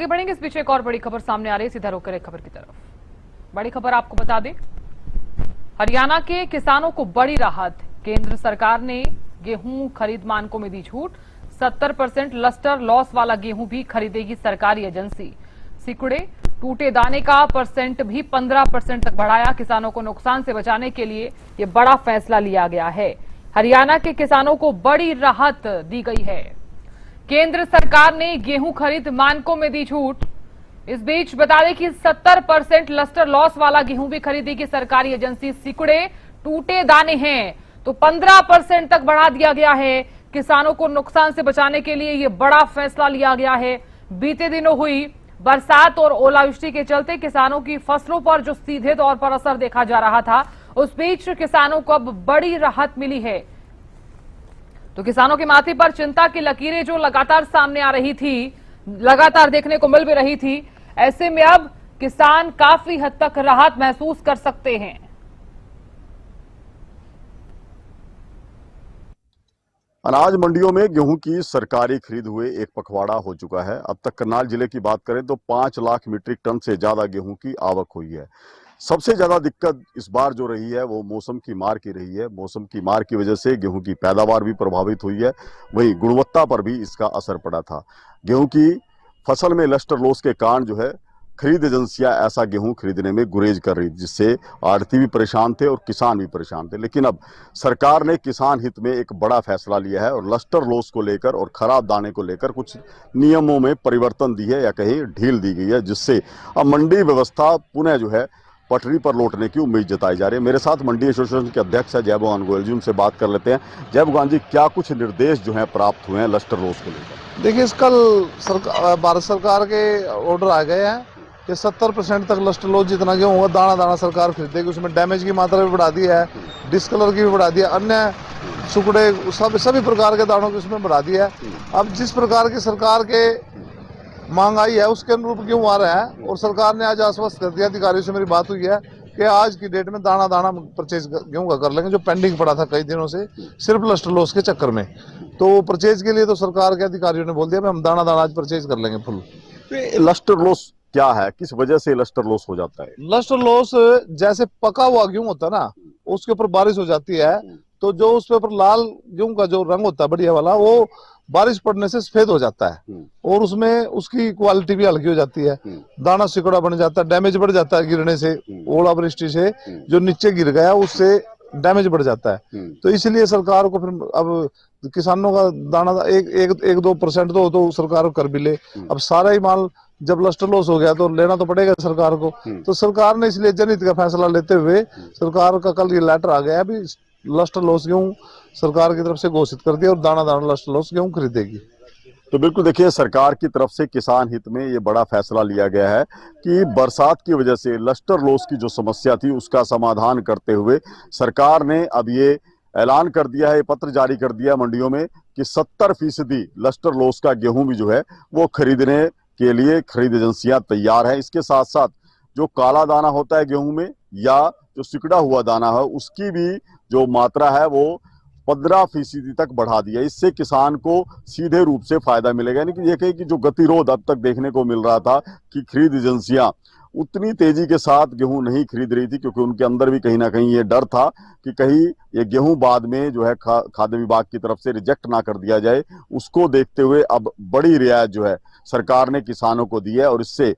आगे बढ़ेंगे, इस पीछे एक और बड़ी खबर सामने आ रही है। सीधा रुक कर एक खबर की तरफ। बड़ी खबर आपको बता दें, हरियाणा के किसानों को बड़ी राहत। केंद्र सरकार ने गेहूं खरीद मानकों में दी छूट। 70% लस्टर लॉस वाला गेहूं भी खरीदेगी सरकारी एजेंसी। सिकुड़े टूटे दाने का परसेंट भी 15% तक बढ़ाया। किसानों को नुकसान से बचाने के लिए यह बड़ा फैसला लिया गया है। हरियाणा के किसानों को बड़ी राहत दी गई है। केंद्र सरकार ने गेहूं खरीद मानकों में दी छूट। इस बीच बता दें कि 70% लस्टर लॉस वाला गेहूं भी खरीदेगी सरकारी एजेंसी। सिकुड़े टूटे दाने हैं तो 15% तक बढ़ा दिया गया है। किसानों को नुकसान से बचाने के लिए यह बड़ा फैसला लिया गया है। बीते दिनों हुई बरसात और ओलावृष्टि के चलते किसानों की फसलों पर जो सीधे तौर पर असर देखा जा रहा था, उस बीच किसानों को अब बड़ी राहत मिली है। तो किसानों के माथे पर चिंता की लकीरें जो लगातार सामने आ रही थी, लगातार देखने को मिल भी रही थी, ऐसे में अब किसान काफी हद तक राहत महसूस कर सकते हैं। अनाज मंडियों में गेहूं की सरकारी खरीद हुए एक पखवाड़ा हो चुका है। अब तक करनाल जिले की बात करें तो 5 लाख मीट्रिक टन से ज्यादा गेहूं की आवक हुई है। सबसे ज्यादा दिक्कत इस बार जो रही है वो मौसम की मार की रही है। मौसम की मार की वजह से गेहूं की पैदावार भी प्रभावित हुई है, वहीं गुणवत्ता पर भी इसका असर पड़ा था। गेहूं की फसल में लस्टर लॉस के कारण जो है खरीद एजेंसियां ऐसा गेहूं खरीदने में गुरेज कर रही, जिससे आढ़ती भी परेशान थे और किसान भी परेशान थे। लेकिन अब सरकार ने किसान हित में एक बड़ा फैसला लिया है और लस्टर लॉस को लेकर और खराब दाने को लेकर कुछ नियमों में परिवर्तन दी है या कहीं ढील दी गई है, जिससे अब मंडी व्यवस्था पुनः जो है पटरी पर लौटने की उम्मीद जताई जा रही है। मेरे साथ मंडी एसोसिएशन के अध्यक्ष है जय भगवान गोयल जी, उनसे बात कर लेते हैं। जय भगवान जी, क्या कुछ निर्देश जो है प्राप्त हुए हैं लस्टर लॉस को लेकर? देखिए, कल भारत सरकार के ऑर्डर आ गए हैं कि 70% तक लस्टर लॉस जितना गेहूं होगा दाना दाना सरकार खरीदेगी। उसमें डैमेज की मात्रा भी बढ़ा दी है, डिस्कलर की भी बढ़ा दी है, अन्य सुकड़े सभी प्रकार के दानों की उसमें बढ़ा दी है। अब जिस प्रकार की सरकार के मांग आई है उसके अनुरूप गेहूं आ रहा है और सरकार ने आज आश्वस्त कर दिया, अधिकारियों से मेरी बात हुई है कि आज की डेट में दाना दाना परचेज गेहूं का कर लेंगे, जो पेंडिंग पड़ा था कई दिनों से सिर्फ लस्टर लॉस के चक्कर में। तो परचेज के लिए तो सरकार के अधिकारियों ने बोल दिया हम दाना दाना आज परचेज कर लेंगे फुल। लस्टर लॉस क्या है, किस वजह से लस्टर लॉस हो जाता है? लस्टर लॉस जैसे पका हुआ गेहूं होता है ना, उसके ऊपर बारिश हो जाती है तो जो उसके ऊपर लाल गेहूं का जो रंग होता है बढ़िया वाला, वो बारिश पड़ने से सफेद हो जाता है और उसमें उसकी क्वालिटी भी हल्की हो जाती है। दाना सिकुड़ा बन जाता है, डैमेज बढ़ जाता है गिरने से, ओलावृष्टि से जो नीचे गिर गया उससे डैमेज बढ़ जाता है। तो इसलिए सरकार को फिर अब किसानों का दाना एक 2% तो सरकार कर भी ले। अब सारा ही माल जब लस्टर लॉस हो गया तो लेना तो पड़ेगा सरकार को। तो सरकार ने इसलिए जनहित का फैसला लेते हुए सरकार का कल ये लेटर आ गया, अभी लस्टर लॉस गेहूं सरकार की तरफ से घोषित कर दिया और दाना दाना लस्टर लॉस गेहूं खरीदेगी। तो बिल्कुल देखिए, सरकार की तरफ से किसान हित में ये बड़ा फैसला लिया गया है कि बरसात की वजह से लस्टर लॉस की जो समस्या थी उसका समाधान करते हुए सरकार ने अब ये ऐलान कर दिया है, पत्र जारी कर दिया मंडियों में कि 70% लस्टर लॉस का गेहूं भी जो है वो खरीदने के लिए खरीद एजेंसियां तैयार है। इसके साथ साथ जो काला दाना होता है गेहूं में या जो सिकुड़ा हुआ दाना है उसकी भी जो मात्रा है वो 15% तक बढ़ा दिया। इससे किसान को सीधे रूप से फायदा मिलेगा। यानी कि ये कहे कि जो गतिरोध अब तक देखने को मिल रहा था कि खरीद एजेंसियां उतनी तेजी के साथ गेहूं नहीं खरीद रही थी, क्योंकि उनके अंदर भी कहीं ना कहीं ये डर था कि कहीं ये गेहूं बाद में जो है खाद्य विभाग की तरफ से रिजेक्ट ना कर दिया जाए। उसको देखते हुए अब बड़ी रियायत जो है सरकार ने किसानों को दी है और इससे